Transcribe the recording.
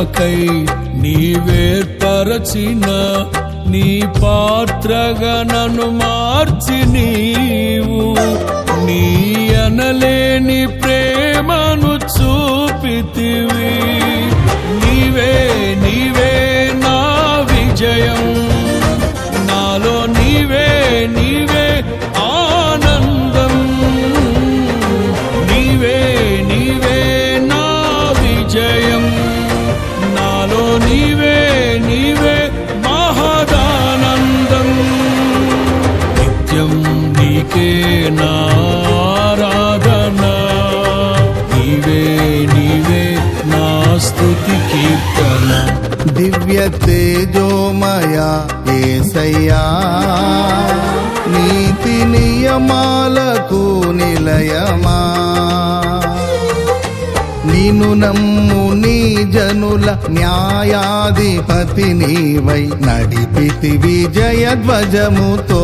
నాకై నీవేర్పరచిన నీ పాత్రగా నన్ను మార్చి నీవు నీ అనలేని ప్రేమను చూపితివి. నీవే నీవే నా విజయం, నాలో నీవే నీవే ఆనందం. నీవే నీవే నా విజయం, నాలో నీవే నీవే మహదానందం. నిత్యం నీకే నా ఆరాధన, నీవే నీవే నా స్తుతి కీర్తన. దివ్య తేజోమయ యేసయ్యా, నీతి నియమాలకు నిలయమా, నిన్ను నమ్ము నీ జనుల న్యాయాధిపతి నీవై నడిపితి విజయ ధ్వజముతో.